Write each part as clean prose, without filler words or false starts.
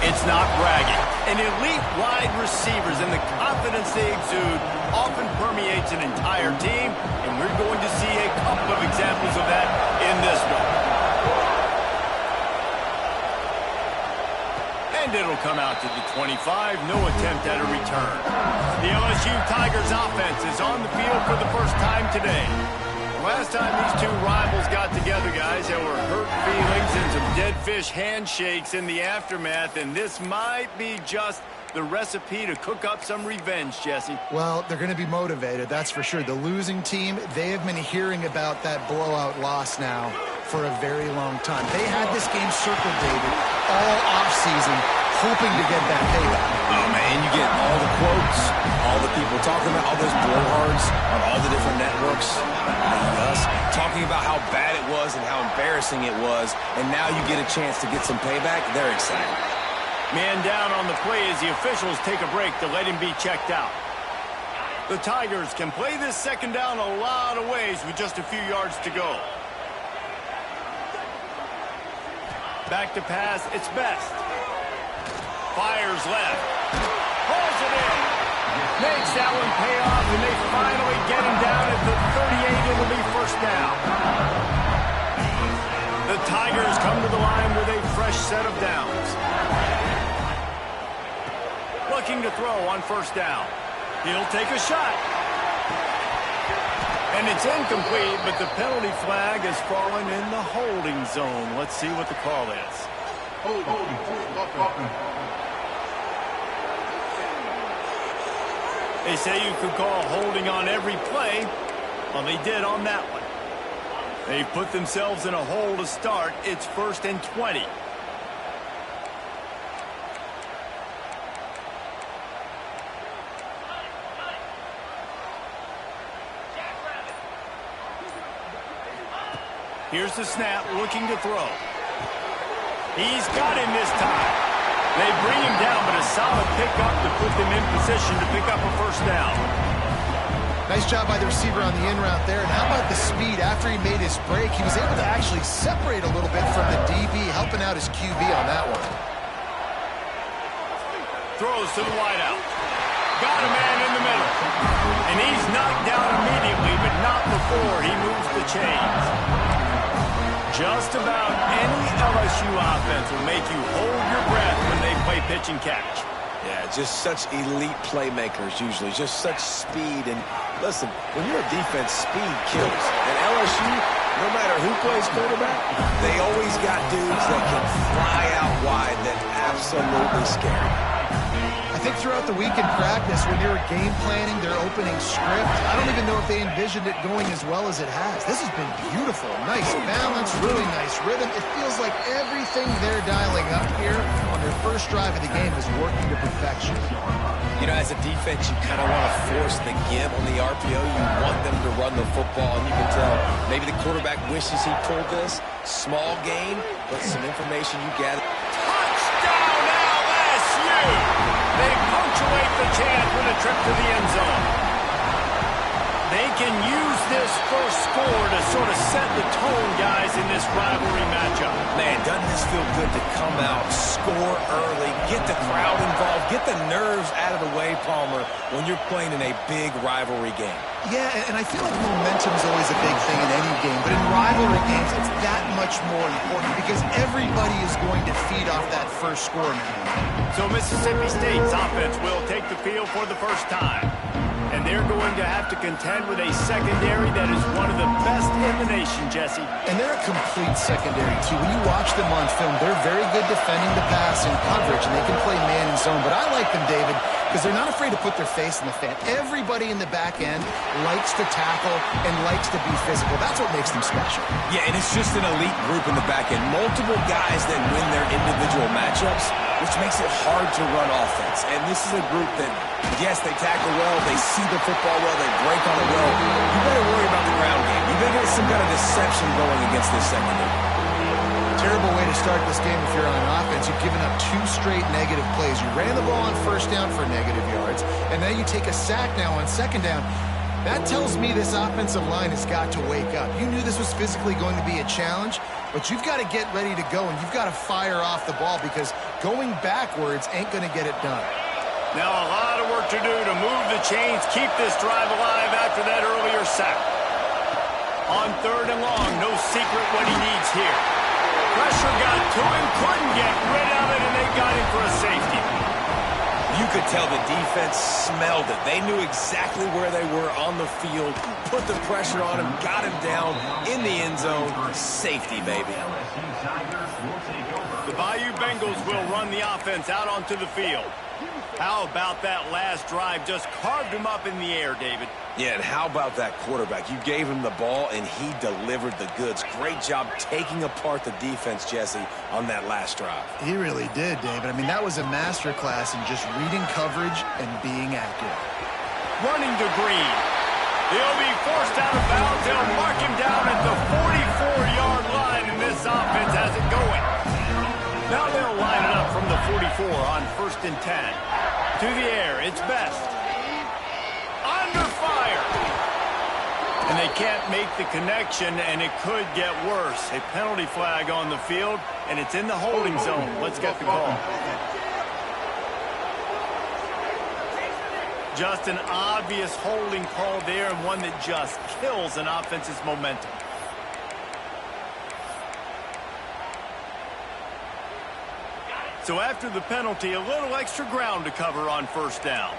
It's not bragging. And elite wide receivers and the confidence they exude often permeates an entire team, and we're going to see a couple of examples of that in this one. And it'll come out to the 25. No attempt at a return. The LSU Tigers offense is on the field for the first time today. Last time these two rivals got together, guys, there were hurt feelings and some dead fish handshakes in the aftermath, and this might be just the recipe to cook up some revenge, Jesse. Well, they're going to be motivated, that's for sure. The losing team, they have been hearing about that blowout loss now for a very long time. They had this game circled, David, all offseason, hoping to get that payback. Oh, man, you get all the quotes, all the people talking about all those blowhards on all the different networks, us talking about how bad it was and how embarrassing it was, and now you get a chance to get some payback. They're excited. Man down on the play as the officials take a break to let him be checked out. The Tigers can play this second down a lot of ways with just a few yards to go. Back to pass, it's Best. Fires left. Pulls it in. Makes that one pay off, and they finally get him down at the 38. It'll be first down. The Tigers come to the line with a fresh set of downs. Looking to throw on first down. He'll take a shot. And it's incomplete, but the penalty flag has fallen in the holding zone. Let's see what the call is. They say you could call holding on every play. Well, they did on that one. They've put themselves in a hole to start. It's 1st and 20. Here's the snap, looking to throw. He's got him this time. They bring him down, but a solid pickup to put them in position to pick up a first down. Nice job by the receiver on the in route there. And how about the speed after he made his break? He was able to actually separate a little bit from the DB, helping out his QB on that one. Throws to the wideout. Got a man in the middle. And he's knocked down immediately, but not before he moves the chains. Just about any LSU offense will make you hold your breath when they play pitch and catch. Yeah, just such elite playmakers usually, just such speed. And listen, when you're a defense, speed kills. And LSU, no matter who plays quarterback, they always got dudes that can fly out wide that absolutely scare you. I think throughout the week in practice, when they were game planning their opening script, I don't even know if they envisioned it going as well as it has. This has been beautiful. Nice balance, really nice rhythm. It feels like everything they're dialing up here on their first drive of the game is working to perfection. You know, as a defense, you kind of want to force the give on the RPO. You want them to run the football, and you can tell maybe the quarterback wishes he pulled this. Small gain, but some information you gather. Touchdown LSU! They punctuate the chant with a trip to the end zone. They can use this first score to sort of set the tone, guys, in this rivalry matchup. Man, doesn't this feel good to come out, score early, get the crowd involved, get the nerves out of the way, Palmer, when you're playing in a big rivalry game? Yeah, and I feel like momentum is always a big thing in any game, but in rivalry games, it's that much more important because everybody is going to feed off that first score now. So Mississippi State's offense will take the field for the first time. And they're going to have to contend with a secondary that is one of the best in the nation, Jesse. And they're a complete secondary, too. When you watch them on film, they're very good defending the pass and coverage, and they can play man and zone. But I like them, David, because they're not afraid to put their face in the fan. Everybody in the back end likes to tackle and likes to be physical. That's what makes them special. Yeah, and it's just an elite group in the back end. Multiple guys that win their individual matchups, which makes it hard to run offense. And this is a group that, yes, they tackle well, they see the football well, they break on it well. You better worry about the ground game. You better get some kind of deception going against this secondary. Terrible way to start this game if you're on offense. You've given up 2 straight negative plays. You ran the ball on first down for negative yards, and now you take a sack now on second down. That tells me this offensive line has got to wake up. You knew this was physically going to be a challenge, but you've got to get ready to go, and you've got to fire off the ball because going backwards ain't going to get it done. Now a lot of work to do to move the chains, keep this drive alive after that earlier sack. On 3rd and long, no secret what he needs here. Pressure got to him, couldn't get rid of it, and they got him for a safety. You could tell the defense smelled it. They knew exactly where they were on the field, put the pressure on him, got him down in the end zone. Safety, baby. The Bayou Bengals will run the offense out onto the field. How about that last drive? Just carved him up in the air, David. Yeah, and how about that quarterback? You gave him the ball, and he delivered the goods. Great job taking apart the defense, Jesse, on that last drive. He really did, David. I mean, that was a masterclass in just reading coverage and being accurate. Running to Green. He'll be forced out of bounds. They'll mark him down at the 44-yard line, and this offense has it going. Now they'll line it up from the 44 on 1st and 10. To the air, it's Best. Under fire. And they can't make the connection, and it could get worse. A penalty flag on the field, and it's in the holding zone. Let's get the call. Just an obvious holding call there, and one that just kills an offense's momentum. So after the penalty, a little extra ground to cover on 1st down.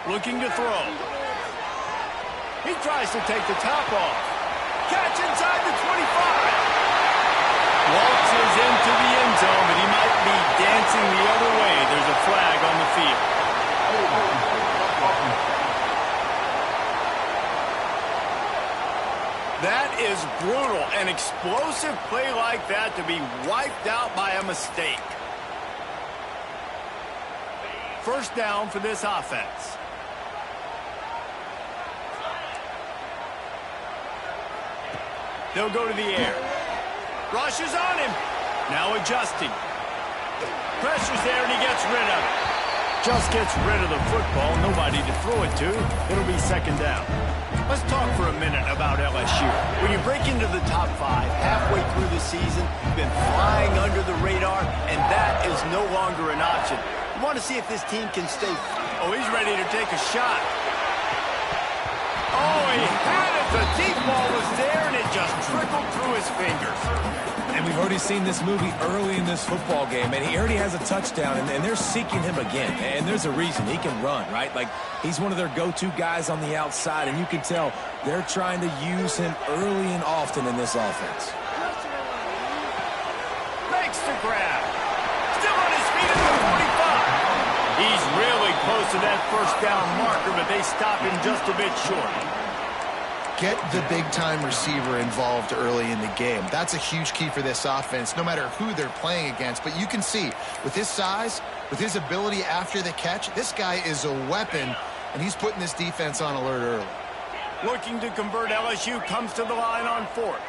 Looking to throw. He tries to take the top off. Catch inside the 25. Waltzes into the end zone, but he might be dancing the other way. There's a flag on the field. That is brutal. An explosive play like that to be wiped out by a mistake. 1st down for this offense. They'll go to the air. Rush is on him. Now adjusting. Pressure's there, and he gets rid of it. Just gets rid of the football. Nobody to throw it to. It'll be 2nd down. Let's talk for a minute about LSU. When you break into the top 5 halfway through the season, you've been flying under the radar, and that is no longer an option. You want to see if this team can stay. Oh, he's ready to take a shot. Oh, he had it. The deep ball was there, and it just trickled through his fingers. And we've already seen this movie early in this football game, and he already has a touchdown, and they're seeking him again. And there's a reason. He can run, right? Like, he's one of their go-to guys on the outside, and you can tell they're trying to use him early and often in this offense. Makes the grab. Still on his feet at the 45. He's really close to that 1st down marker, but they stop him just a bit short. Get the big-time receiver involved early in the game. That's a huge key for this offense, no matter who they're playing against. But you can see, with his size, with his ability after the catch, this guy is a weapon, and he's putting this defense on alert early. Looking to convert, LSU comes to the line on 4th.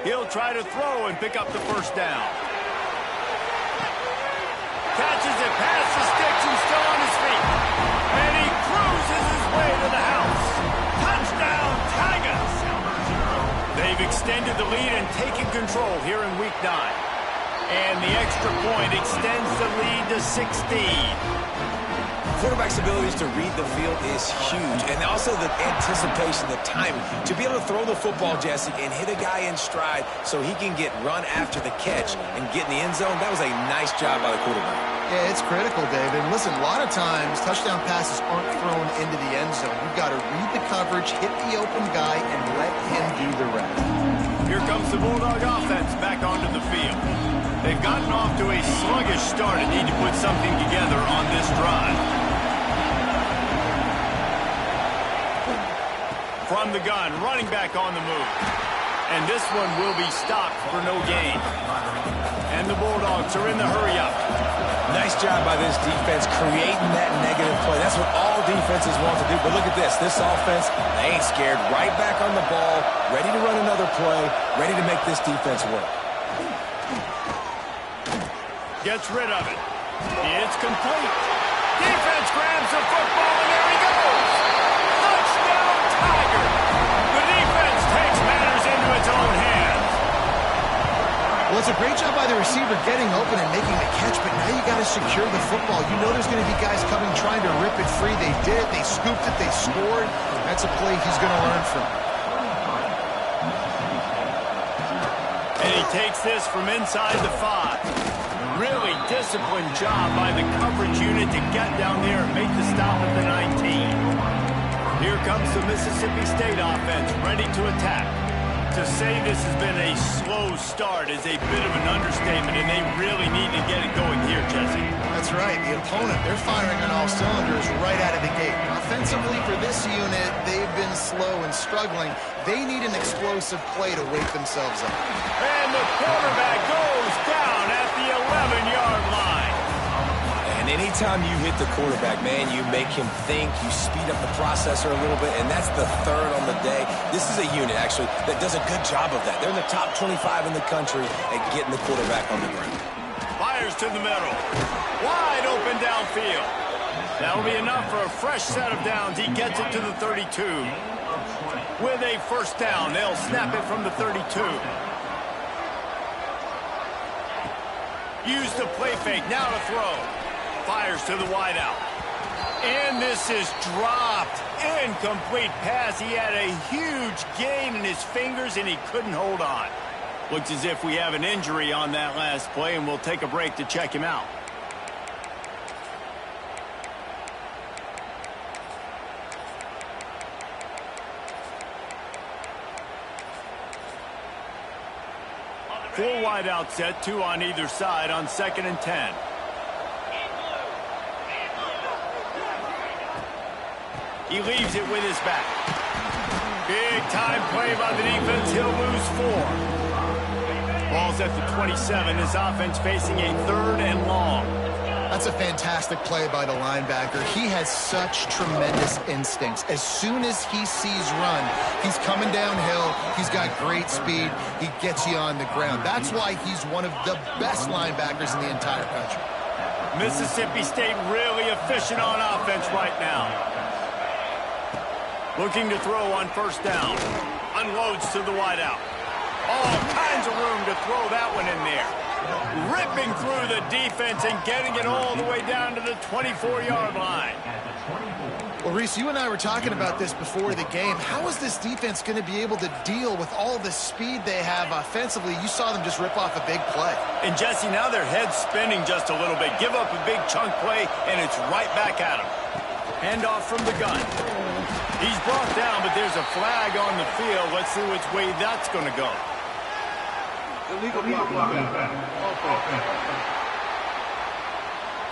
He'll try to throw and pick up the 1st down. Catches it past the sticks and still on his feet. And he cruises his way to the house. Touchdown, Tigers! They've extended the lead and taken control here in Week 9. And the extra point extends the lead to 16. Quarterback's abilities to read the field is huge, and also the anticipation, the timing. To be able to throw the football, Jesse, and hit a guy in stride so he can get run after the catch and get in the end zone, that was a nice job by the quarterback. Yeah, it's critical, David. Listen, a lot of times touchdown passes aren't thrown into the end zone. You've got to read the coverage, hit the open guy, and let him do the rest. Here comes the Bulldog offense back onto the field. They've gotten off to a sluggish start and need to put something together on this drive. From the gun, running back on the move. And this one will be stopped for no gain. And the Bulldogs are in the hurry-up. Nice job by this defense creating that negative play. That's what all defenses want to do. But look at this. This offense, they ain't scared. Right back on the ball, ready to run another play, ready to make this defense work. Gets rid of it. It's complete. Defense grabs the football, and there he goes. Touchdown, Tiger. The defense takes matters into its own hands. Well, it's a great job by the receiver getting open and making the catch, but now you got to secure the football. You know there's going to be guys coming trying to rip it free. They did. They scooped it. They scored. That's a play he's going to learn from. And he takes this from inside the 5. Really disciplined job by the coverage unit to get down there and make the stop at the 19. Here comes the Mississippi State offense, ready to attack. To say this has been a slow start is a bit of an understatement, and they really need to get it going here, Jesse. That's right. The opponent, they're firing on all cylinders right out of the gate. Offensively for this unit, they've been slow and struggling. They need an explosive play to wake themselves up. And the quarterback goes down at the 11-yard line. And anytime you hit the quarterback, man, you make him think, you speed up the processor a little bit, and that's the third on the day. This is a unit, actually, that does a good job of that. They're in the top 25 in the country at getting the quarterback on the ground. Fires to the middle. Wide open downfield. That'll be enough for a fresh set of downs. He gets it to the 32. With a first down, they'll snap it from the 32. Use the play fake, now to throw. Fires to the wideout. And this is dropped. Incomplete pass. He had a huge gain in his fingers, and he couldn't hold on. Looks as if we have an injury on that last play, and we'll take a break to check him out. Four wideout set, 2 on either side on 2nd and 10. He leaves it with his back. Big time play by the defense. He'll lose 4. Ball's at the 27. His offense facing a 3rd and long. That's a fantastic play by the linebacker. He has such tremendous instincts. As soon as he sees run, he's coming downhill. He's got great speed. He gets you on the ground. That's why he's one of the best linebackers in the entire country. Mississippi State really efficient on offense right now. Looking to throw on first down. Unloads to the wideout. All kinds of room to throw that one in there. Ripping through the defense and getting it all the way down to the 24-yard line. Well, Reese, you and I were talking about this before the game. How is this defense going to be able to deal with all the speed they have offensively? You saw them just rip off a big play. And, Jesse, now their head's spinning just a little bit. Give up a big chunk play, and it's right back at them. Handoff from the gun. He's brought down, but there's a flag on the field. Let's see which way that's going to go.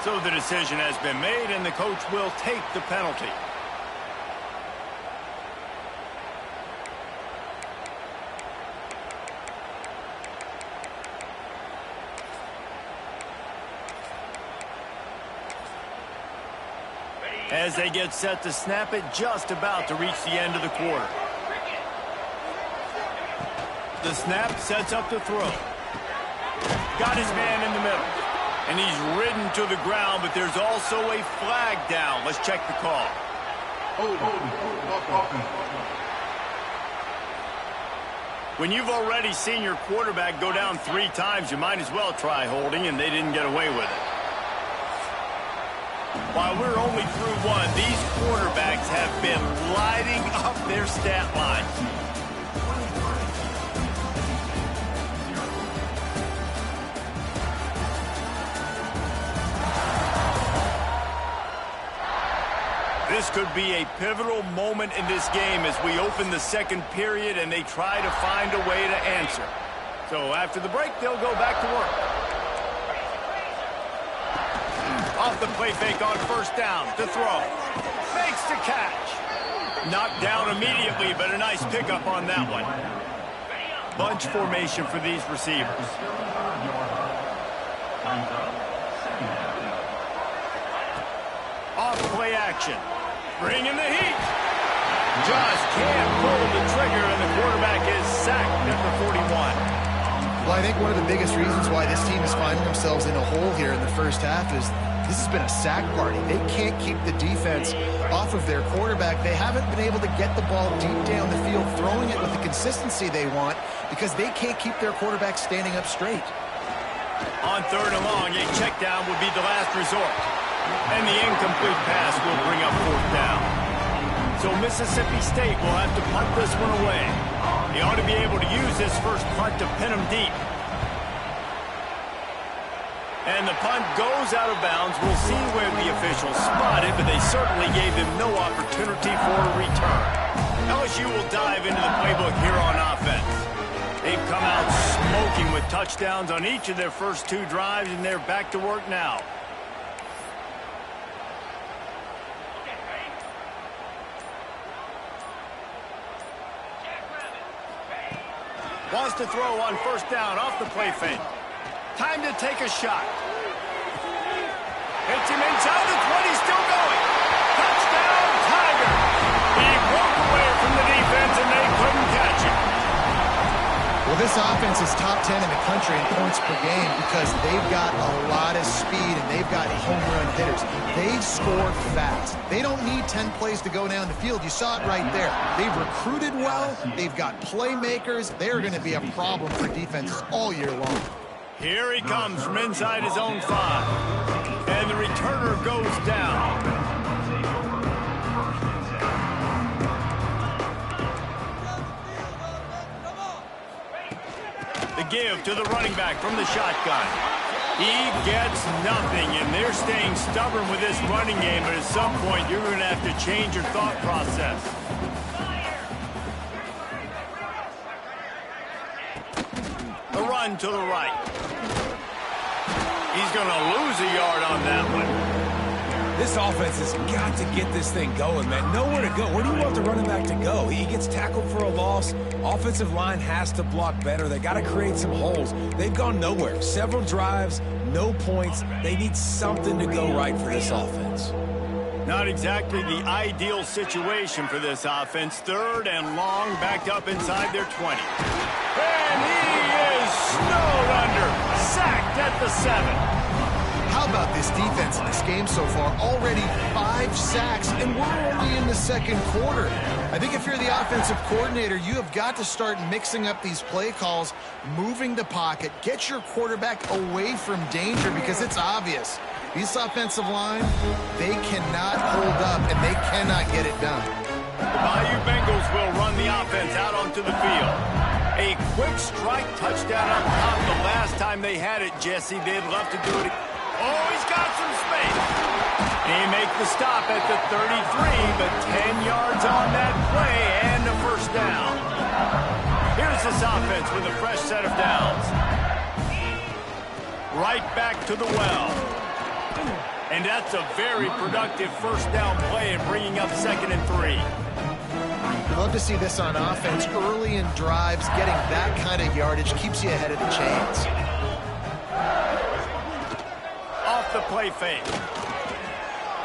So the decision has been made, and the coach will take the penalty. As they get set to snap it, just about to reach the end of the quarter. The snap sets up the throw. Got his man in the middle. And he's ridden to the ground, but there's also a flag down. Let's check the call. When you've already seen your quarterback go down 3 times, you might as well try holding, and they didn't get away with it. While we're only through 1, these quarterbacks have been lighting up their stat line. This could be a pivotal moment in this game as we open the second period and they try to find a way to answer. So after the break, they'll go back to work. Off the play fake on first down to throw. Fakes to catch. Knocked down immediately, but a nice pickup on that one. Bunch formation for these receivers. Off play action. Bringing the heat. Just can't pull the trigger, and the quarterback is sacked at the 41. Well, I think one of the biggest reasons why this team is finding themselves in a hole here in the first half is this has been a sack party. They can't keep the defense off of their quarterback. They haven't been able to get the ball deep down the field, throwing it with the consistency they want because they can't keep their quarterback standing up straight. On 3rd and long, a check down would be the last resort. And the incomplete pass will bring up 4th down. So Mississippi State will have to punt this one away. They ought to be able to use this first punt to pin them deep. And the punt goes out of bounds. We'll see where the officials spot it, but they certainly gave them no opportunity for a return. LSU will dive into the playbook here on offense. They've come out smoking with touchdowns on each of their first 2 drives, and they're back to work now. Wants to throw on 1st down off the play fake. Time to take a shot. Hits him inside the 20, still going. Touchdown, Tiger. He broke away from the defense, and they couldn't catch him. Well, this offense is top 10 in the country in points per game because they've got a lot of speed and they've got home run hitters. They score fast. They don't need 10 plays to go down the field. You saw it right there. They've recruited well. They've got playmakers. They're going to be a problem for defenses all year long. Here he comes from inside his own 5. And the returner goes down. The give to the running back from the shotgun. He gets nothing, and they're staying stubborn with this running game, but at some point you're going to have to change your thought process. The run to the right. He's going to lose a yard on that one. This offense has got to get this thing going, man. Nowhere to go. Where do you want the running back to go? He gets tackled for a loss. Offensive line has to block better. They got to create some holes. They've gone nowhere. Several drives, no points. They need something to go right for this offense. Not exactly the ideal situation for this offense. 3rd and long, backed up inside their 20. And he is snowed under. Sacked at the 7. How about this defense in this game so far? Already 5 sacks, and we're only in the 2nd quarter. I think if you're the offensive coordinator, you have got to start mixing up these play calls, moving the pocket, get your quarterback away from danger because it's obvious. This offensive line, they cannot hold up, and they cannot get it done. The Bayou Bengals will run the offense out onto the field. A quick strike touchdown up top the last time they had it, Jesse. They'd love to do it. Oh, he's got some space. They make the stop at the 33, but 10 yards on that play and a 1st down. Here's this offense with a fresh set of downs. Right back to the well. And that's a very productive 1st down play and bringing up 2nd and 3. Love to see this on offense. Early in drives, getting that kind of yardage keeps you ahead of the chains. Off the play fake.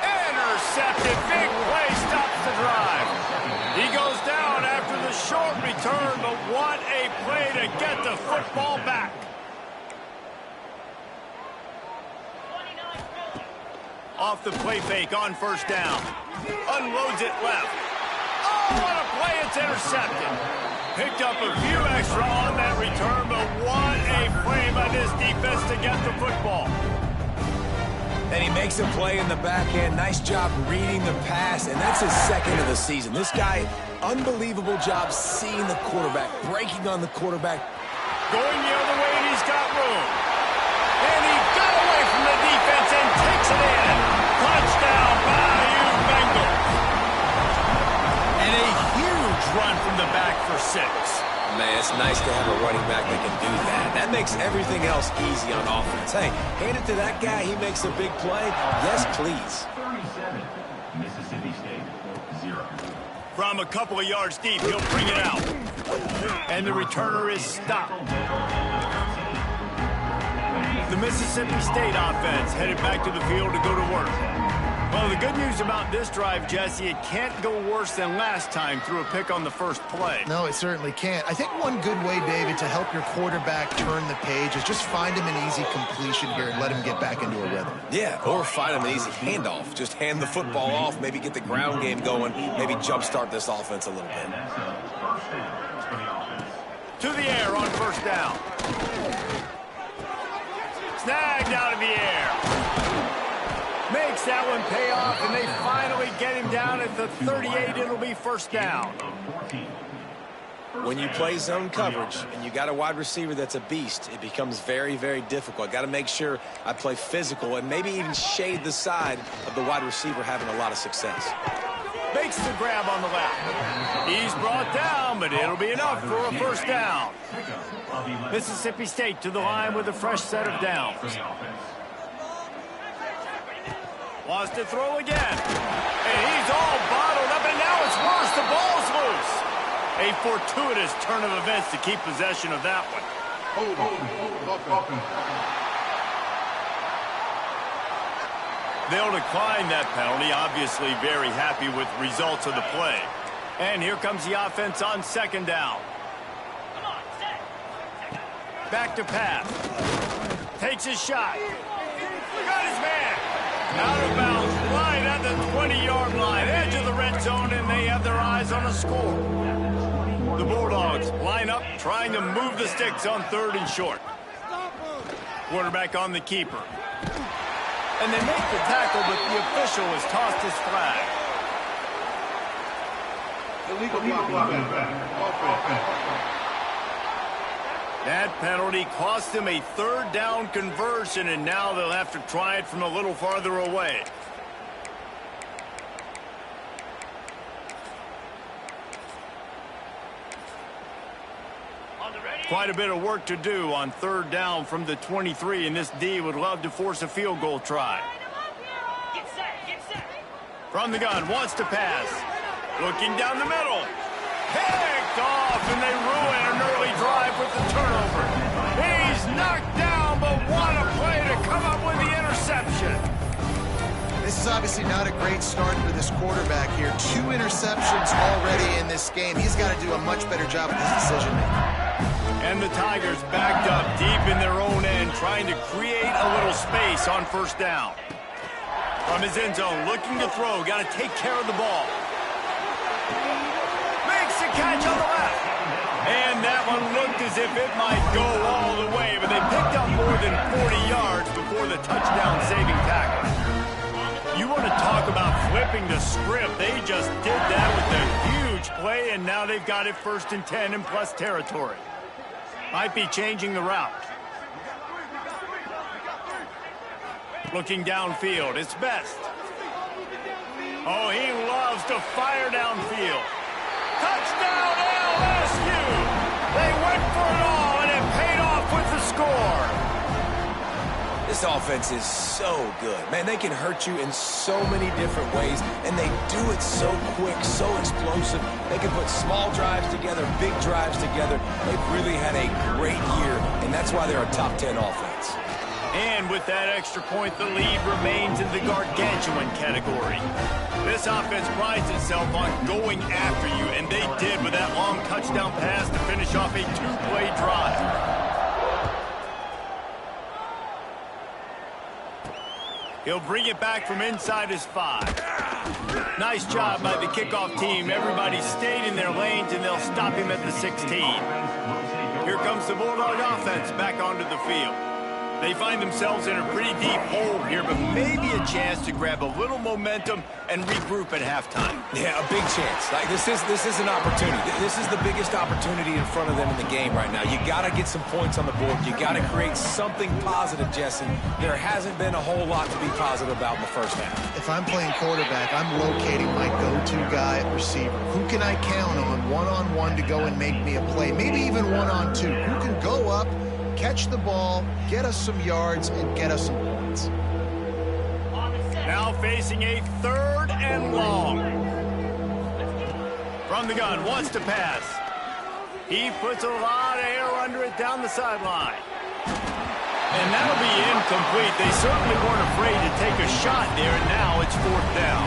Intercepted. Big play stops the drive. He goes down after the short return, but what a play to get the football back. Off the play fake on 1st down. Unloads it left. Oh, what a play. It's intercepted. Picked up a few extra on that return, but what a play by this defense to get the football. And he makes a play in the back end. Nice job reading the pass, and that's his 2nd of the season. This guy, unbelievable job seeing the quarterback, breaking on the quarterback. Going the other way, and he's got room. And he got away from the defense and takes it in. Touchdown, Bayou Bengals. And a huge run from the back for 6. Man, it's nice to have a running back that can do that. That makes everything else easy on offense. Hey, hand it to that guy. He makes a big play. Yes, please. 37, Mississippi State, 0. From a couple of yards deep, he'll bring it out. And the returner is stopped. The Mississippi State offense headed back to the field to go to work. Well, the good news about this drive, Jesse, it can't go worse than last time through a pick on the first play. No, it certainly can't. I think one good way, David, to help your quarterback turn the page is just find him an easy completion here and let him get back into a rhythm. Yeah, or find him an easy handoff. Just hand the football off, maybe get the ground game going, maybe jumpstart this offense a little bit. To the air on first down. Snagged out of the air. Makes that one pay off, and they finally get him down at the 38. It'll be first down. When you play zone coverage and you got a wide receiver that's a beast, it becomes very, very difficult. Got to make sure I play physical and maybe even shade the side of the wide receiver having a lot of success. Makes the grab on the left. He's brought down, but it'll be enough for a first down. Mississippi State to the line with a fresh set of downs. Wants to throw again. And he's all bottled up, and now it's worse. The ball's loose. A fortuitous turn of events to keep possession of that one. They'll decline that penalty. Obviously very happy with results of the play. And here comes the offense on second down. Back to pass. Takes his shot. Got his man. Out of bounds, right at the 20-yard line, edge of the red zone, and they have their eyes on a score. The Bulldogs line up, trying to move the sticks on third and short. Quarterback on the keeper. And they make the tackle, but the official has tossed his flag. Illegal blocking. That penalty cost them a third down conversion, and now they'll have to try it from a little farther away. Quite a bit of work to do on third down from the 23, and this D would love to force a field goal try. From the gun, wants to pass. Looking down the middle. Picked off, and they ruin an early drive with the turnover. He's knocked down, but what a play to come up with the interception. This is obviously not a great start for this quarterback here. 2 interceptions already in this game. He's got to do a much better job at this decision-making. And the Tigers backed up deep in their own end, trying to create a little space on first down. From his end zone, looking to throw, got to take care of the ball. Makes the catch on the left. And that one looked as if it might go all the way, but they picked up more than 40 yards before the touchdown-saving tackle. You want to talk about flipping the script. They just did that with a huge play, and now they've got it first and 10 in plus territory. Might be changing the route. Looking downfield, it's Best. Oh, he loves to fire downfield. Touchdown LSU! They went for it all, and it paid off with the score. This offense is so good. Man, they can hurt you in so many different ways, and they do it so quick, so explosive. They can put small drives together, big drives together. They've really had a great year, and that's why they're a top 10 offense. And with that extra point, the lead remains in the gargantuan category. This offense prides itself on going after you, and they did with that long touchdown pass to finish off a 2-play drive. He'll bring it back from inside his 5. Nice job by the kickoff team. Everybody stayed in their lanes, and they'll stop him at the 16. Here comes the Bulldog offense back onto the field. They find themselves in a pretty deep hole here, but maybe a chance to grab a little momentum and regroup at halftime. Yeah, a big chance. Like this is an opportunity. This is the biggest opportunity in front of them in the game right now. You got to get some points on the board. You got to create something positive, Jesse. There hasn't been a whole lot to be positive about in the first half. If I'm playing quarterback, I'm locating my go-to guy at receiver. Who can I count on one-on-one to go and make me a play? Maybe even one-on-two. Who can go up, catch the ball, get us some yards, and get us some points. Now facing a 3rd and long. From the gun, wants to pass. He puts a lot of air under it down the sideline. And that'll be incomplete. They certainly weren't afraid to take a shot there, and now it's 4th down.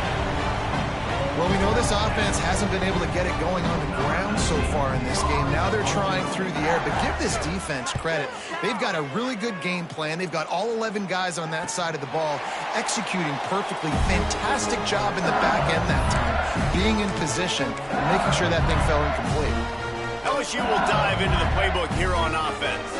Well, we know this offense hasn't been able to get it going on the ground so far in this game. Now they're trying through the air, but give this defense credit. They've got a really good game plan. They've got all 11 guys on that side of the ball executing perfectly. Fantastic job in the back end that time, being in position and making sure that thing fell incomplete. LSU will dive into the playbook here on offense.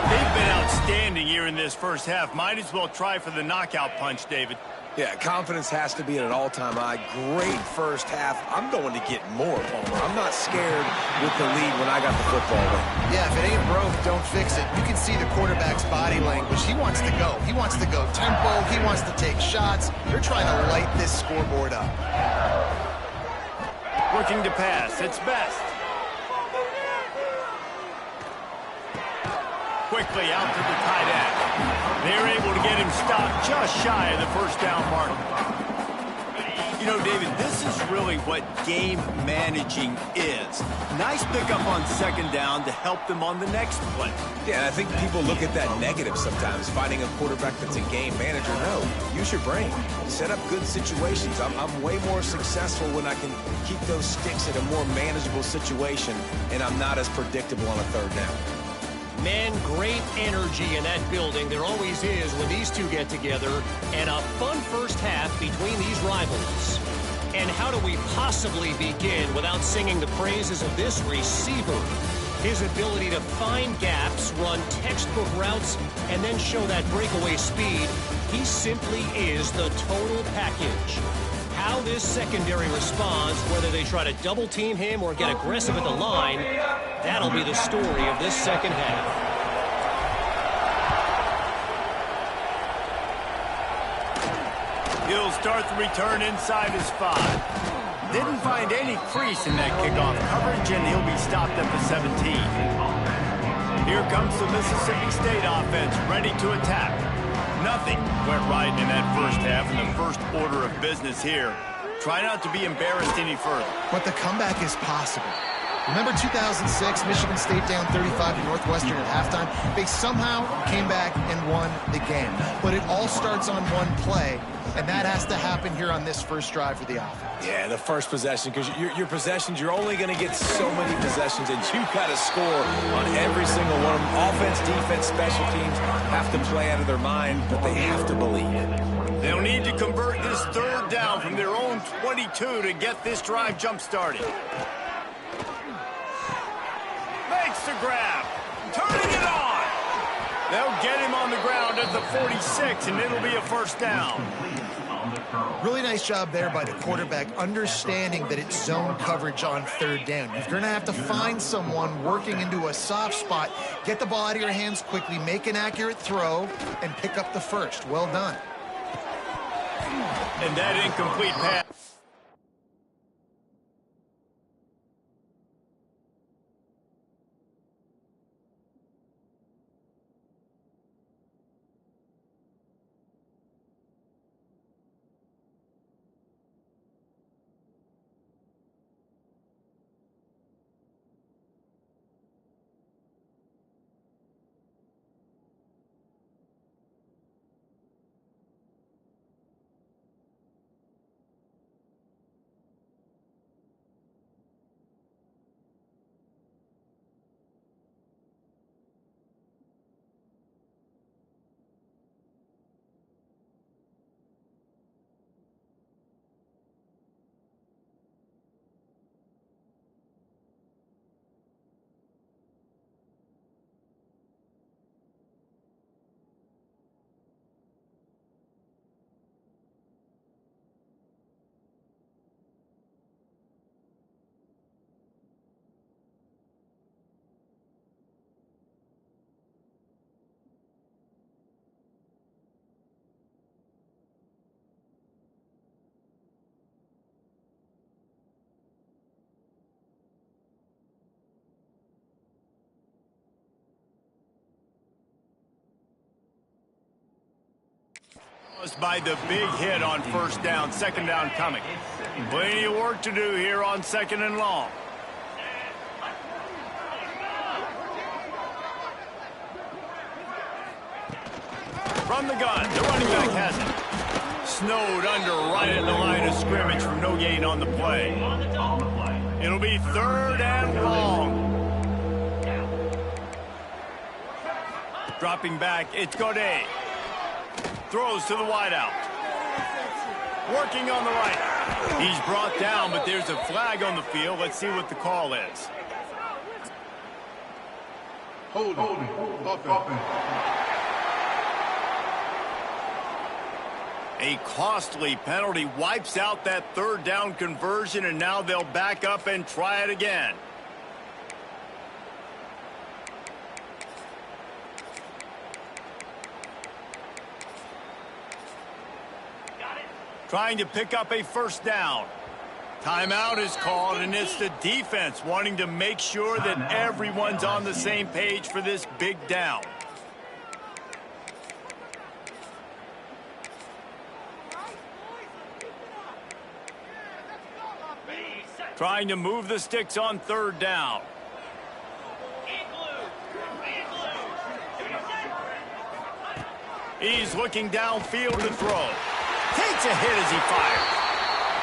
They've been outstanding here in this first half. Might as well try for the knockout punch, David. Yeah, confidence has to be at an all-time high. Great first half. I'm going to get more, Palmer. I'm not scared with the lead when I got the football in. Yeah, if it ain't broke, don't fix it. You can see the quarterback's body language. He wants to go. He wants to go tempo. He wants to take shots. They're trying to light this scoreboard up. Looking to pass. It's Best. Quickly out to the tight end. They're able to get him stopped just shy of the first down mark. You know, David, this is really what game managing is. Nice pickup on 2nd down to help them on the next play. Yeah, I think people look at that negative sometimes, finding a quarterback that's a game manager. No, use your brain. Set up good situations. I'm way more successful when I can keep those sticks in a more manageable situation, and I'm not as predictable on a 3rd down. Man, great energy in that building. There always is when these two get together. And a fun first half between these rivals. And how do we possibly begin without singing the praises of this receiver? His ability to find gaps, run textbook routes, and then show that breakaway speed. He simply is the total package. How this secondary responds, whether they try to double-team him or get aggressive at the line, that'll be the story of this second half. He'll start the return inside his 5. Didn't find any crease in that kickoff coverage, and he'll be stopped at the 17. Here comes the Mississippi State offense, ready to attack. Nothing went right in that first half, in the first order of business here. Try not to be embarrassed any further. But the comeback is possible. Remember 2006, Michigan State down 35 to Northwestern at halftime? They somehow came back and won the game. But it all starts on one play, and that has to happen here on this first drive for the offense. Yeah, the first possession, because your possessions, you're only going to get so many possessions, and you've got to score on every single one of them. Offense, defense, special teams have to play out of their mind, but they have to believe. They'll need to convert this 3rd down from their own 22 to get this drive jump-started. Makes the grab. Turning it on. They'll get him on the ground at the 46, and it'll be a 1st down. Really nice job there by the quarterback, understanding that it's zone coverage on 3rd down. You're going to have to find someone working into a soft spot, get the ball out of your hands quickly, make an accurate throw, and pick up the 1st. Well done. And that incomplete pass. By the big hit on 1st down, 2nd down coming. Plenty of work to do here on 2nd and long. From the gun, the running back has it. Snowed under right at the line of scrimmage for no gain on the play. It'll be 3rd and long. Dropping back, it's Godet. Throws to the wideout. Working on the right. He's brought down, but there's a flag on the field. Let's see what the call is. Holding. A costly penalty wipes out that 3rd down conversion, and now they'll back up and try it again. Trying to pick up a 1st down. Timeout is called, and it's the defense wanting to make sure that everyone's on the same page for this big down. Trying to move the sticks on 3rd down. He's looking downfield to throw. Takes a hit as he fires.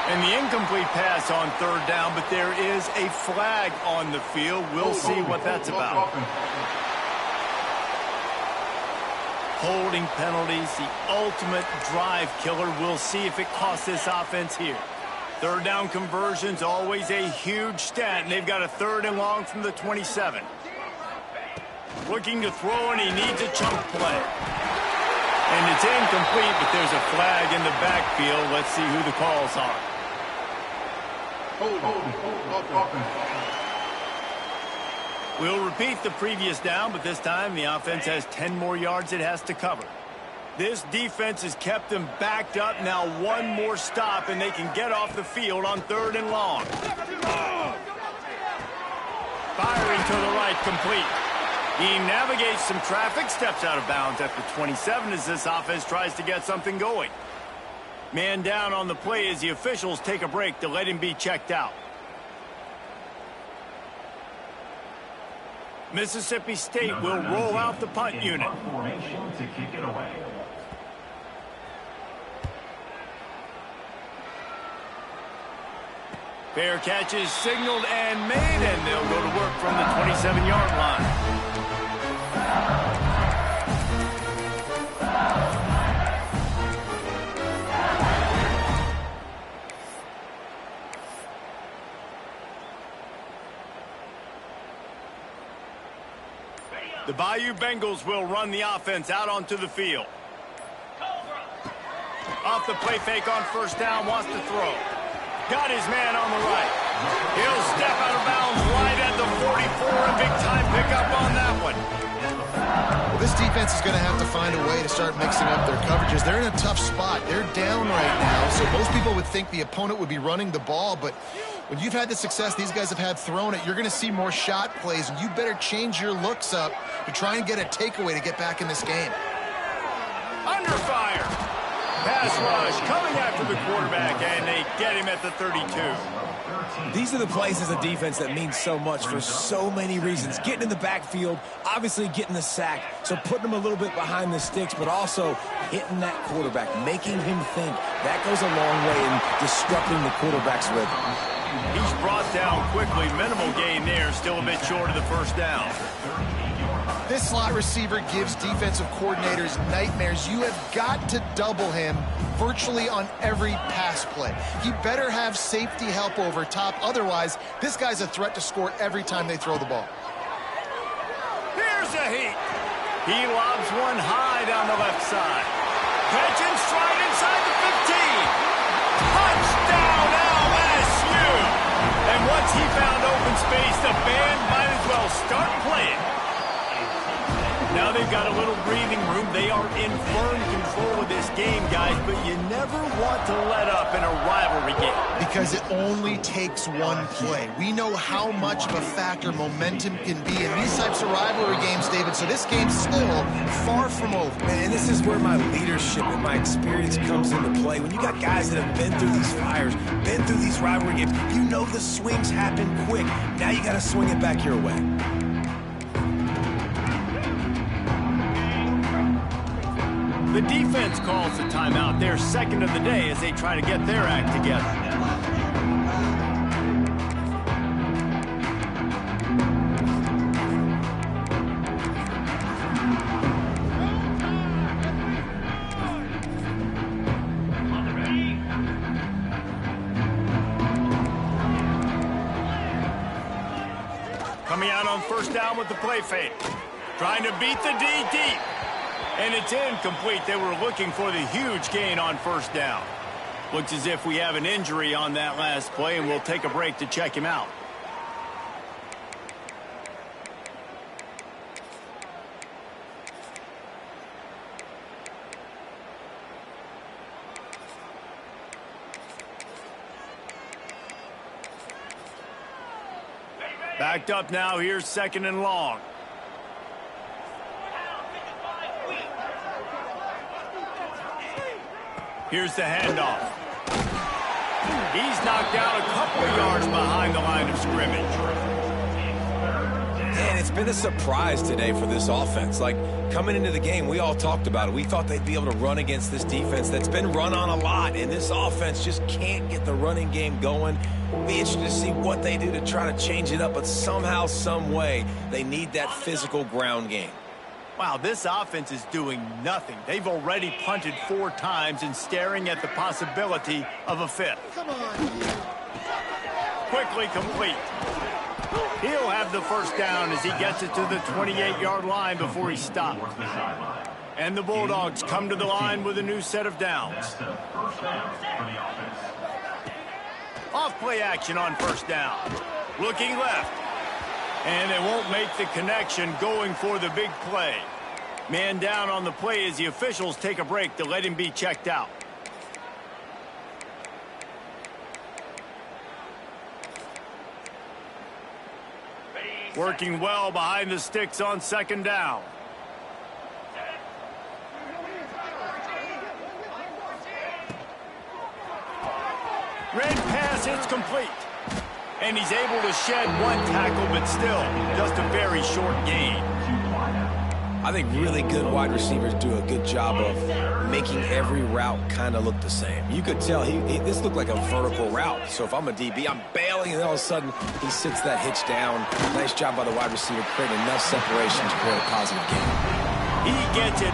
And the incomplete pass on 3rd down, but there is a flag on the field. We'll see what that's about. Holding penalties, the ultimate drive killer. We'll see if it costs this offense here. 3rd down conversion's always a huge stat, and they've got a 3rd and long from the 27. Looking to throw, and he needs a chunk play. And it's incomplete, but there's a flag in the backfield. Let's see who the calls are. We'll repeat the previous down, but this time the offense has 10 more yards it has to cover. This defense has kept them backed up. Now 1 more stop, and they can get off the field on 3rd and long. Firing to the right, complete. He navigates some traffic, steps out of bounds at the 27 as this offense tries to get something going. Man down on the play as the officials take a break to let him be checked out. Mississippi State will roll out the punt unit. Formation to kick it away. Fair catch is signaled and made, and they'll go to work from the 27-yard line. The Bayou Bengals will run the offense out onto the field. Off the play fake on 1st down, wants to throw. Got his man on the right. He'll step out of bounds right at the 44, and big time pickup on that one. Well, this defense is going to have to find a way to start mixing up their coverages. They're in a tough spot. They're down right now, so most people would think the opponent would be running the ball, but when you've had the success these guys have had throwing it, you're going to see more shot plays, and you better change your looks up to try and get a takeaway to get back in this game. Under fire. Pass rush coming after the quarterback, and they get him at the 32. These are the plays as a defense that mean so much for so many reasons. Getting in the backfield, obviously getting the sack, so putting them a little bit behind the sticks, but also hitting that quarterback, making him think. That goes a long way in disrupting the quarterback's rhythm. He's brought down quickly. Minimal gain there, still a bit short of the 1st down. This slot receiver gives defensive coordinators nightmares. You have got to double him virtually on every pass play. He better have safety help over top. Otherwise, this guy's a threat to score every time they throw the ball. Here's a heat. He lobs one high down the left side. Catch and stride inside the 15. Touchdown LSU. And once he found open space, the band might as well start playing. Now they've got a little breathing room. They are in firm control of this game, guys, but you never want to let up in a rivalry game. Because it only takes one play. We know how much of a factor momentum can be in these types of rivalry games, David, so this game's still far from over. And this is where my leadership and my experience comes into play. When you got guys that have been through these fires, been through these rivalry games, you know the swings happen quick. Now you got to swing it back your way. The defense calls the timeout. Their second of the day as they try to get their act together. Coming out on first down with the play fake. Trying to beat the D deep. And it's incomplete. They were looking for the huge gain on first down. Looks as if we have an injury on that last play, and we'll take a break to check him out. Backed up now. Here's second and long. Here's the handoff. He's knocked out a couple of yards behind the line of scrimmage. And it's been a surprise today for this offense. Like, coming into the game, we all talked about it. We thought they'd be able to run against this defense that's been run on a lot, and this offense just can't get the running game going. Be interested to see what they do to try to change it up, but somehow, some way, they need that physical ground game. Wow, this offense is doing nothing. They've already punted 4 times and staring at the possibility of a 5th. Come on. Quickly complete. He'll have the first down as he gets it to the 28-yard line before he stopped. And the Bulldogs come to the line with a new set of downs. Off play action on first down. Looking left. And they won't make the connection going for the big play. Man down on the play as the officials take a break to let him be checked out. Working well behind the sticks on second down. Red pass, it's complete. And he's able to shed 1 tackle, but still, just a very short gain. I think really good wide receivers do a good job of making every route kind of look the same. You could tell this looked like a vertical route. So if I'm a DB, I'm bailing, and all of a sudden he sits that hitch down. Nice job by the wide receiver creating enough separation to create a positive gain. He gets it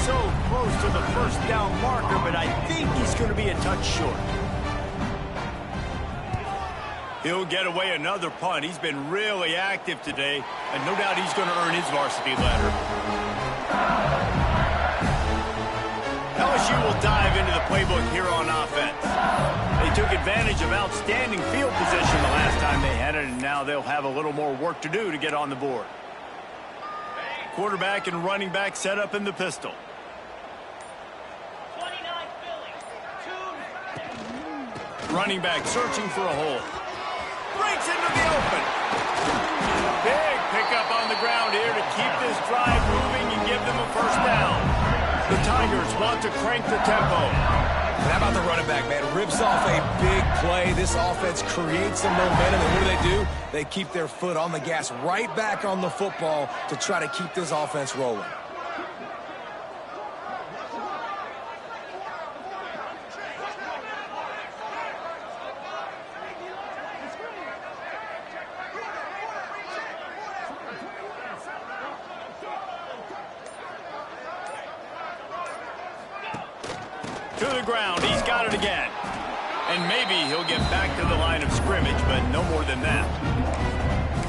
so close to the first down marker, but I think he's going to be a touch short. He'll get away another punt. He's been really active today, and no doubt he's going to earn his varsity letter. LSU will dive into the playbook here on offense. They took advantage of outstanding field position the last time they had it, and now they'll have a little more work to do to get on the board. Quarterback and running back set up in the pistol. Running back searching for a hole. Breaks into the open. Big pickup on the ground here to keep this drive moving and give them a first down. The Tigers want to crank the tempo. And how about the running back, man? Rips off a big play. This offense creates some momentum, and what do? They keep their foot on the gas right back on the football to try to keep this offense rolling. To the ground, he's got it again. And maybe he'll get back to the line of scrimmage, but no more than that.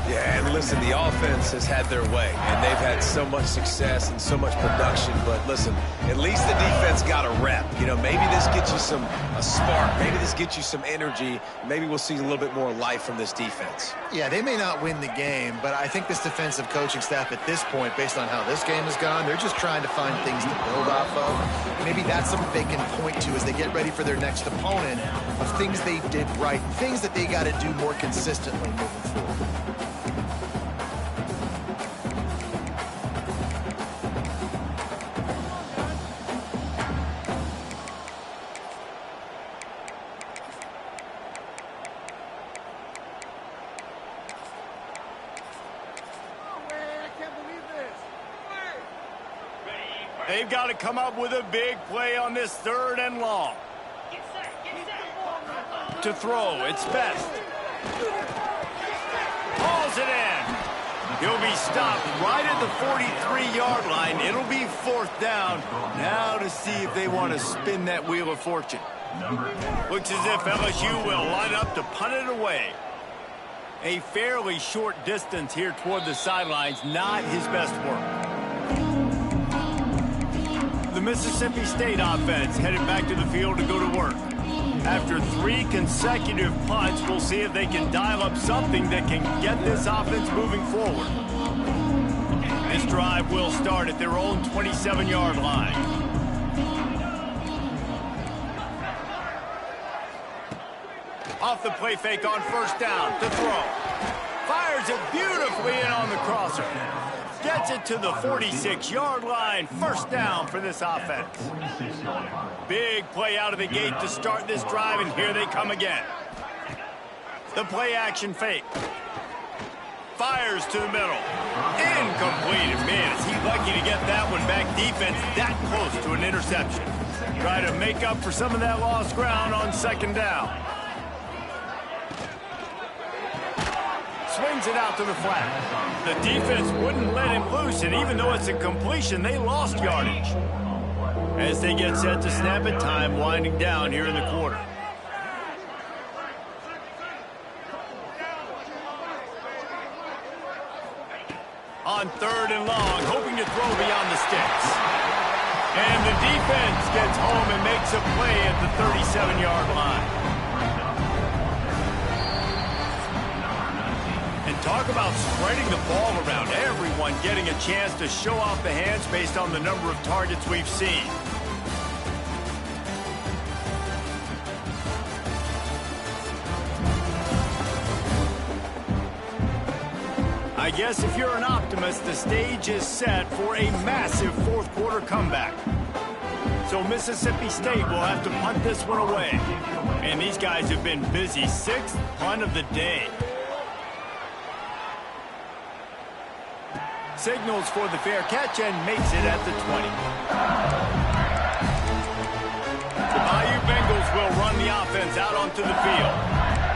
Yeah, and listen, the offense has had their way, and they've had so much success and so much production. But listen, at least the defense got a rep. You know, maybe this gets you a spark. Maybe this gets you some energy. Maybe we'll see a little bit more life from this defense. Yeah, they may not win the game, but I think this defensive coaching staff at this point, based on how this game has gone, they're just trying to find things to build off of. Maybe that's something they can point to as they get ready for their next opponent of things they did right, things that they got to do more consistently moving forward. They've got to come up with a big play on this 3rd and long. To throw, it's Best. Hauls it in. He'll be stopped right at the 43-yard line. It'll be 4th down. Now to see if they want to spin that wheel of fortune. Looks as if LSU will line up to punt it away. A fairly short distance here toward the sidelines, not his best work. The Mississippi State offense headed back to the field to go to work. After 3 consecutive punts, we'll see if they can dial up something that can get this offense moving forward. This drive will start at their own 27-yard line. Off the play fake on 1st down to throw. Fires it beautifully in on the crosser. Gets it to the 46-yard line. 1st down for this offense. Big play out of the gate to start this drive, and here they come again. The play action fake. Fires to the middle. Incomplete. And man, is he lucky to get that one back. Defense that close to an interception. Try to make up for some of that lost ground on 2nd down. Swings it out to the flat. The defense wouldn't let him loose, and even though it's a completion, they lost yardage. As they get set to snap it, time winding down here in the quarter. On 3rd and long, hoping to throw beyond the sticks. And the defense gets home and makes a play at the 37-yard line. Talk about spreading the ball around. Everyone getting a chance to show off the hands based on the number of targets we've seen. I guess if you're an optimist, the stage is set for a massive 4th quarter comeback. So Mississippi State will have to punt this one away. And these guys have been busy. 6th punt of the day. Signals for the fair catch and makes it at the 20. The Bayou Bengals will run the offense out onto the field.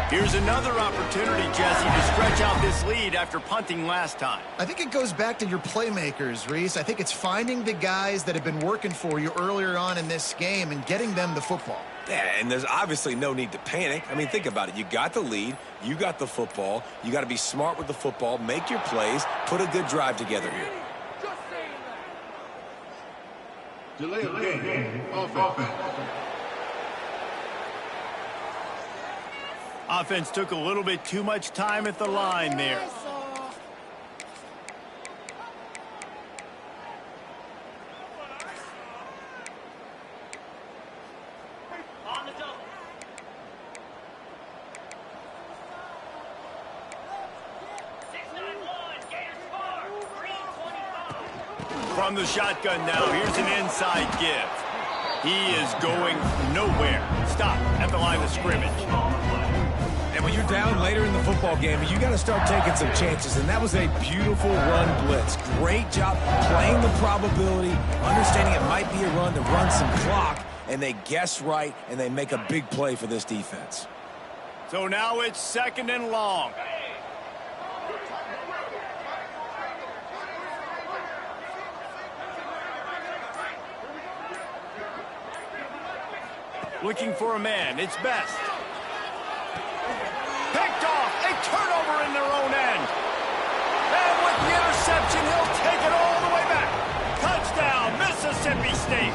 Here's another opportunity, Jesse, to stretch out this lead after punting last time. I think it goes back to your playmakers, Reese. I think it's finding the guys that have been working for you earlier on in this game and getting them the football. Yeah, and there's obviously no need to panic. I mean, think about it. You got the lead. You got the football. You got to be smart with the football, make your plays, put a good drive together here. Delay of game. Offense. Offense took a little bit too much time at the line there. From the shotgun now, here's an inside give. He is going nowhere. Stop at the line of scrimmage. And when you're down later in the football game, you got to start taking some chances, and that was a beautiful run blitz. Great job playing the probability, understanding it might be a run to run some clock, and they guess right, and they make a big play for this defense. So now it's 2nd and long. Looking for a man. It's Best. Picked off. A turnover in their own end. And with the interception, he'll take it all the way back. Touchdown, Mississippi State.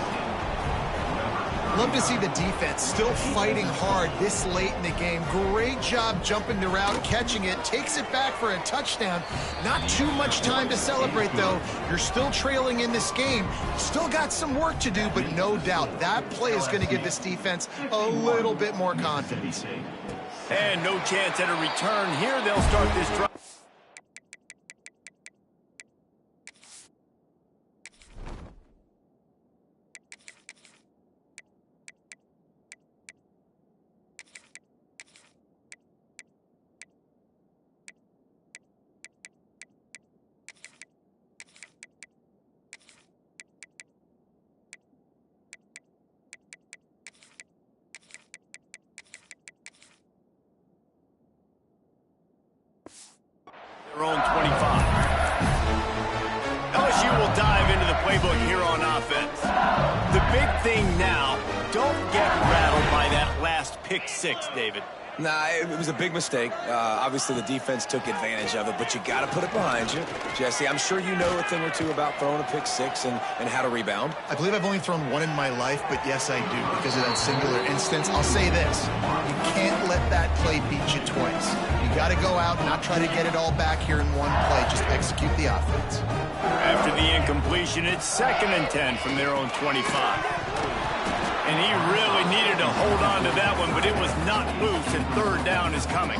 Love to see the defense still fighting hard this late in the game. Great job jumping the route, catching it, takes it back for a touchdown. Not too much time to celebrate, though. You're still trailing in this game. Still got some work to do, but no doubt that play is going to give this defense a little bit more confidence. And no chance at a return here. They'll start this drive. playbook here on offense. The big thing now, don't get rattled by that last pick six, David. Nah, it was a big mistake. Obviously, the defense took advantage of it, but you got to put it behind you. Jesse, I'm sure you know a thing or two about throwing a pick six and how to rebound. I believe I've only thrown one in my life, but yes, I do, because of that singular instance. I'll say this. You can't let that play beat you twice. You got to go out and not try to get it all back here in one play. Just execute the offense. After the incompletion, it's 2nd and 10 from their own 25. And he really needed to hold on to that one, but it was not loose, and 3rd down is coming.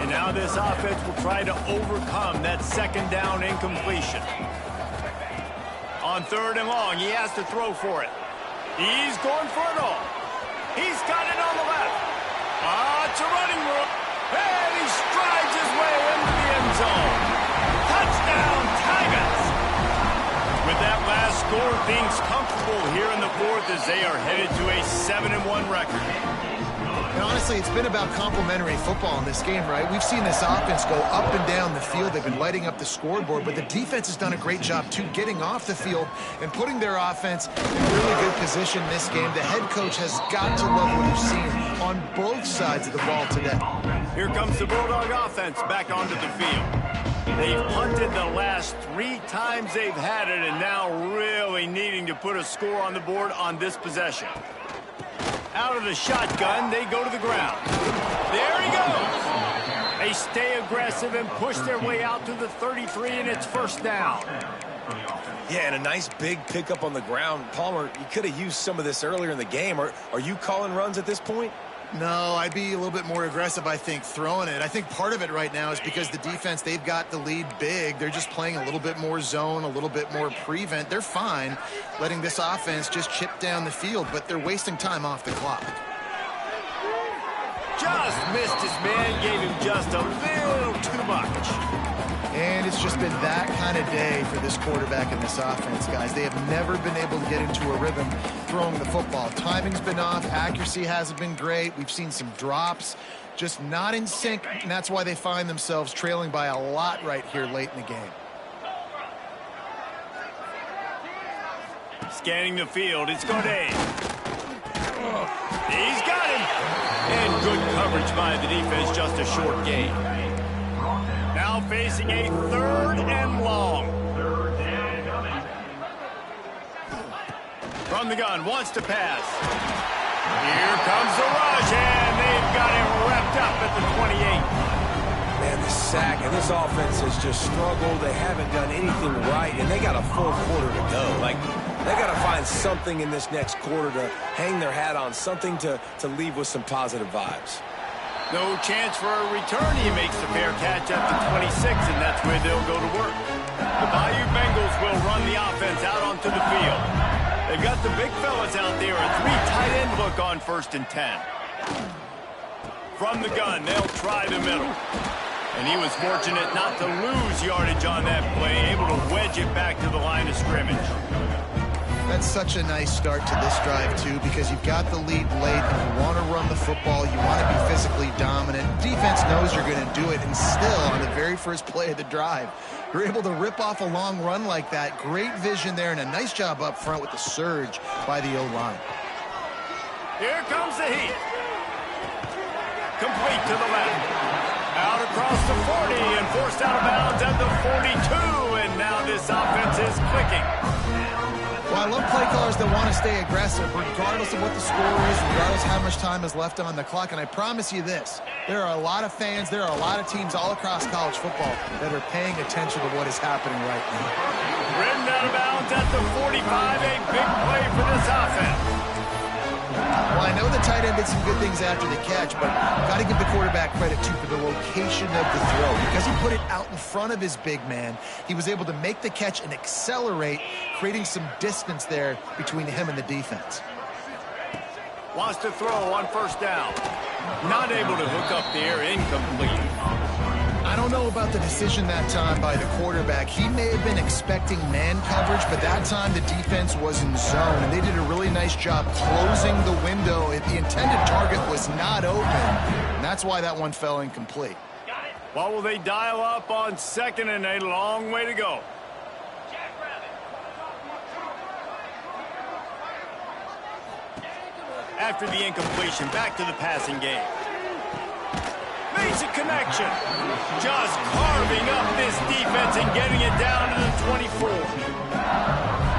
And now this offense will try to overcome that 2nd down incompletion. On 3rd and long, he has to throw for it. He's going for it all. He's got it on the left. It's a running room. And he strides his way into the end zone. Touchdown, Tigers! With that last score, things comfortable here in the 4th as they are headed to a 7-1 record. And honestly, it's been about complementary football in this game, right? We've seen this offense go up and down the field. They've been lighting up the scoreboard, but the defense has done a great job, too, getting off the field and putting their offense in really good position this game. The head coach has got to love what he's seen on both sides of the ball today. Here comes the Bulldog offense back onto the field. They've punted the last 3 times they've had it, and now really needing to put a score on the board on this possession. Out of the shotgun, they go to the ground. There he goes! They stay aggressive and push their way out to the 33, and it's 1st down. Yeah, and a nice big pickup on the ground. Palmer, you could have used some of this earlier in the game. Are you calling runs at this point? No, I'd be a little bit more aggressive, I think, throwing it. I think part of it right now is because the defense, they've got the lead big. They're just playing a little bit more zone, a little bit more prevent. They're fine letting this offense just chip down the field, but they're wasting time off the clock. Just missed his man, gave him just a little too much. And it's just been that kind of day for this quarterback and this offense, guys. They have never been able to get into a rhythm throwing the football. Timing's been off. Accuracy hasn't been great. We've seen some drops, just not in sync, and that's why they find themselves trailing by a lot right here late in the game. Scanning the field, it's Godet. He's got him. And good coverage by the defense, just a short gain. Now facing a 3rd and long. From the gun, wants to pass. Here comes the rush, and they've got him wrapped up at the 28. Man, the sack, and this offense has just struggled. They haven't done anything right, and they got a full quarter to go. Like, they got to find something in this next quarter to hang their hat on, something to leave with some positive vibes. No chance for a return. He makes the fair catch at the 26, and that's where they'll go to work. The Bayou Bengals will run the offense out onto the field. They've got the big fellas out there, a 3 tight end look on 1st and 10. From the gun, they'll try the middle. And he was fortunate not to lose yardage on that play, able to wedge it back to the line of scrimmage. That's such a nice start to this drive, too, because you've got the lead late, and you want to run the football, you want to be physically dominant. Defense knows you're going to do it, and still, on the very first play of the drive, you're able to rip off a long run like that. Great vision there, and a nice job up front with the surge by the O-line. Here comes the heat. Complete to the left. Out across the 40 and forced out of bounds at the 42, and now this offense is clicking. Well, I love play callers that want to stay aggressive, regardless of what the score is, regardless of how much time is left on the clock. And I promise you this, there are a lot of fans, there are a lot of teams all across college football that are paying attention to what is happening right now. Ridden out of bounds at the 45, a big play for this offense. Well, I know the tight end did some good things after the catch, but got to give the quarterback credit, too, for the location of the throw. Because he put it out in front of his big man, he was able to make the catch and accelerate, creating some distance there between him and the defense. Wants to throw on 1st down. Not able to hook up there, incomplete. I don't know about the decision that time by the quarterback. He may have been expecting man coverage, but that time the defense was in zone, and they did a really nice job closing the window. The intended target was not open, and that's why that one fell incomplete. What will they dial up on 2nd and a long way to go? After the incompletion, back to the passing game. Makes a connection. Just carving up this defense and getting it down to the 24.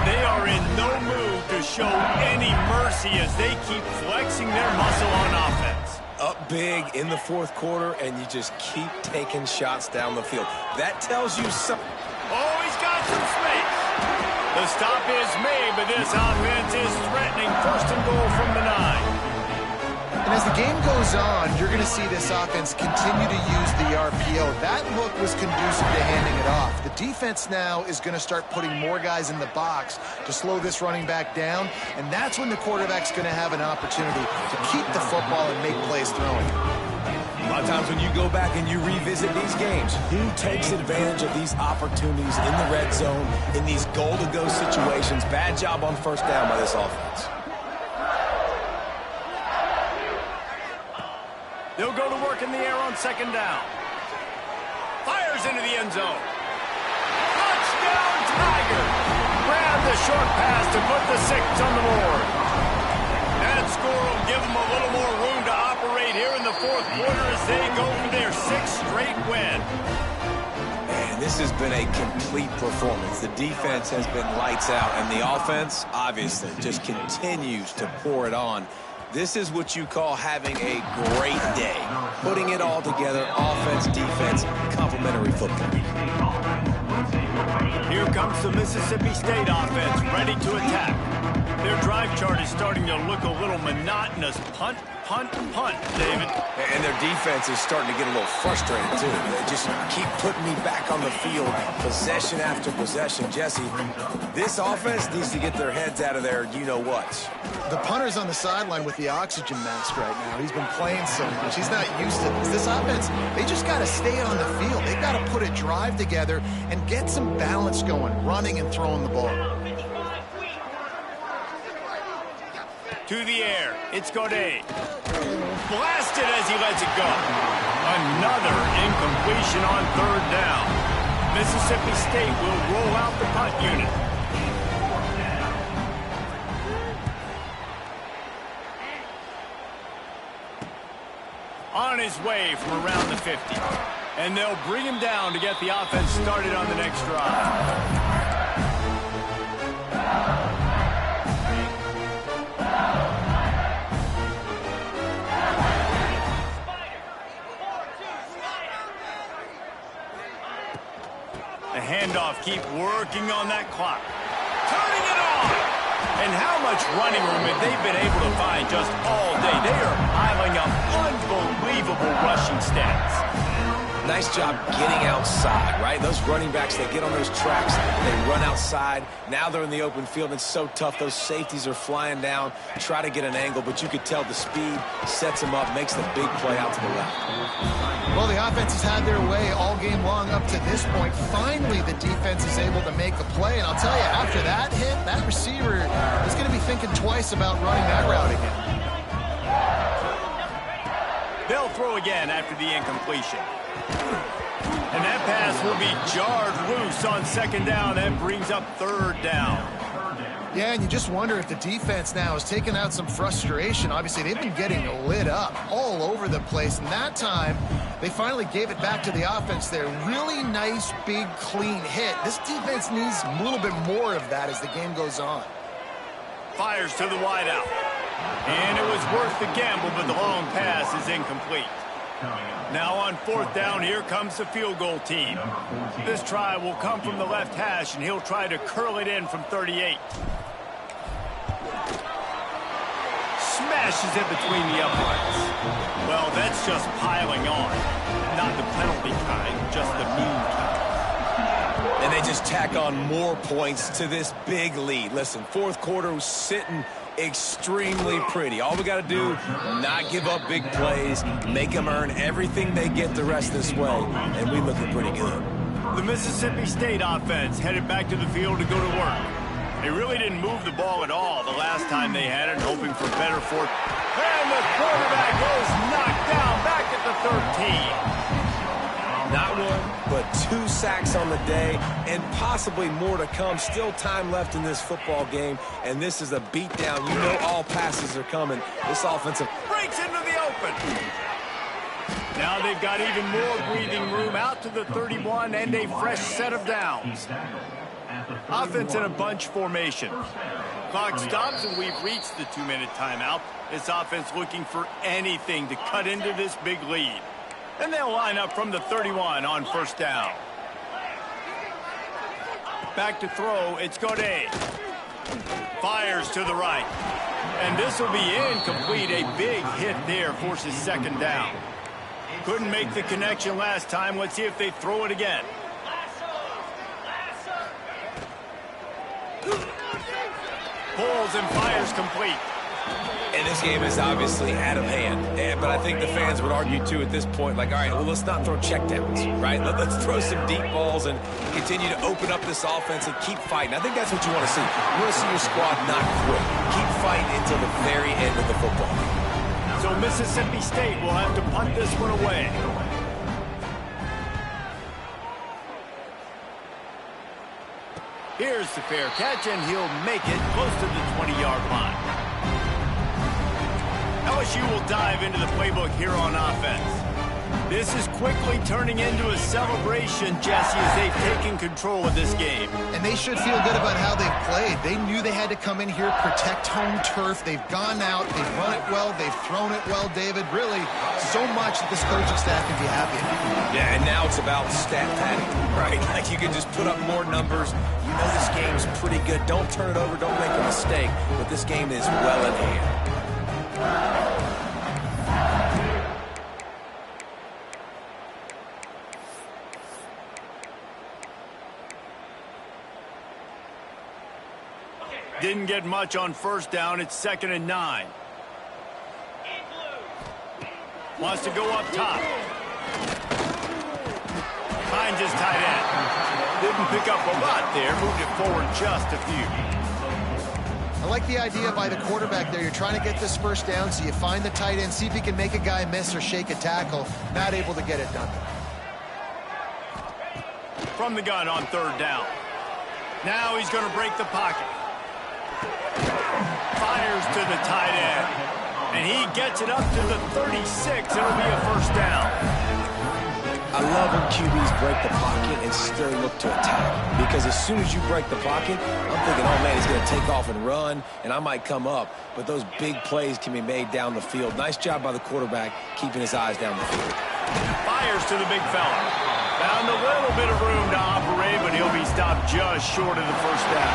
They are in no mood to show any mercy as they keep flexing their muscle on offense. Up big in the fourth quarter, and you just keep taking shots down the field. That tells you something. Oh, he's got some space. The stop is made, but this offense is threatening. First and goal from the 9. And as the game goes on, you're going to see this offense continue to use the RPO. That look was conducive to handing it off. The defense now is going to start putting more guys in the box to slow this running back down, and that's when the quarterback's going to have an opportunity to keep the football and make plays throwing. A lot of times when you go back and you revisit these games, who takes advantage of these opportunities in the red zone, in these goal-to-go situations? Bad job on first down by this offense. They'll go to work in the air on second down. Fires into the end zone. Touchdown, Tiger! Grab the short pass to put the 6 on the board. That score will give them a little more room to operate here in the fourth quarter as they go for their 6th straight win. And this has been a complete performance. The defense has been lights out, and the offense, obviously, just continues to pour it on. This is what you call having a great day. Putting it all together, offense, defense, complementary football. Here comes the Mississippi State offense, ready to attack. Their drive chart is starting to look a little monotonous. Punt, punt, punt, David. And their defense is starting to get a little frustrated, too. They just keep putting me back on the field, possession after possession. Jesse, this offense needs to get their heads out of their you-know-whats. The punter's on the sideline with the oxygen mask right now. He's been playing so much. He's not used to this. This offense, they just got to stay on the field. They've got to put a drive together and get some balance going, running and throwing the ball. To the air, it's Godet. Blasted as he lets it go. Another incompletion on third down. Mississippi State will roll out the punt unit. On his way from around the 50. And they'll bring him down to get the offense started on the next drive. The handoff, keep working on that clock. Turning it on! And how much running room have they been able to find just all day? They are piling up unbelievable rushing stats. Nice job getting outside, right? Those running backs, they get on those tracks, they run outside. Now they're in the open field. It's so tough. Those safeties are flying down, try to get an angle, but you could tell the speed sets them up, makes the big play out to the left. Well, the offense has had their way all game long up to this point. Finally, the defense is able to make a play, and I'll tell you, after that hit, that receiver is going to be thinking twice about running that route again. They'll throw again after the incompletion. And that pass will be jarred loose on second down. That brings up third down. Yeah, and you just wonder if the defense now is taking out some frustration. Obviously, they've been getting lit up all over the place. And that time, they finally gave it back to the offense there. Really nice, big, clean hit. This defense needs a little bit more of that as the game goes on. Fires to the wideout. And it was worth the gamble, but the long pass is incomplete. Now on fourth down, here comes the field goal team. This try will come from the left hash, and he'll try to curl it in from 38. Smashes it between the uprights. Well, that's just piling on. Not the penalty kind, just the mean kind. And they just tack on more points to this big lead. Listen, fourth quarter was sitting extremely pretty. All we got to do, not give up big plays, make them earn everything they get the rest of this way, and we looking pretty good. The Mississippi State offense headed back to the field to go to work. They really didn't move the ball at all the last time they had it, hoping for better fortune. And the quarterback goes knocked down back at the 13. Not one, but 2 sacks on the day, and possibly more to come. Still time left in this football game, and this is a beatdown. You know all passes are coming. This offensive Breaks into the open. Now they've got even more breathing room out to the 31 and a fresh set of downs. Offense in a bunch formation. Clock stops and we've reached the 2-minute timeout. This offense looking for anything to cut into this big lead. And they'll line up from the 31 on first down. Back to throw, it's Godet. Fires to the right. And this will be incomplete. A big hit there forces second down. Couldn't make the connection last time. Let's see if they throw it again. Pulls and fires complete. And this game is obviously out of hand. But I think the fans would argue, too, at this point, like, all right, well, let's not throw checkdowns, right? Let's throw some deep balls and continue to open up this offense and keep fighting. I think that's what you want to see. You want to see your squad not quit. Keep fighting until the very end of the football game. So Mississippi State will have to punt this one away. Here's the fair catch, and he'll make it close to the 20-yard line. LSU will dive into the playbook here on offense. This is quickly turning into a celebration, Jesse, as they've taken control of this game. And they should feel good about how they've played. They knew they had to come in here, protect home turf. They've gone out, they've run it well, they've thrown it well, David. Really, so much that this coaching staff can be happy about. Yeah, and now it's about stat padding, right? Like you can just put up more numbers. You know this game's pretty good. Don't turn it over, don't make a mistake. But this game is well in hand. Didn't get much on first down. It's 2nd and 9. Wants to go up top. Finds his tight end. Didn't pick up a lot there. Moved it forward just a few. I like the idea by the quarterback there. You're trying to get this first down, so you find the tight end, see if he can make a guy miss or shake a tackle. Not able to get it done. From the gun on 3rd down. Now he's going to break the pocket. Fires to the tight end. And he gets it up to the 36. It'll be a first down. I love when QBs break the pocket and still look to attack. Because as soon as you break the pocket, I'm thinking, oh, man, he's going to take off and run, and I might come up. But those big plays can be made down the field. Nice job by the quarterback keeping his eyes down the field. Fires to the big fella. Found a little bit of room to operate, but he'll be stopped just short of the first down.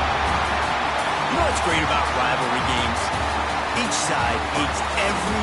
You know what's great about rivalry games? Each side hates every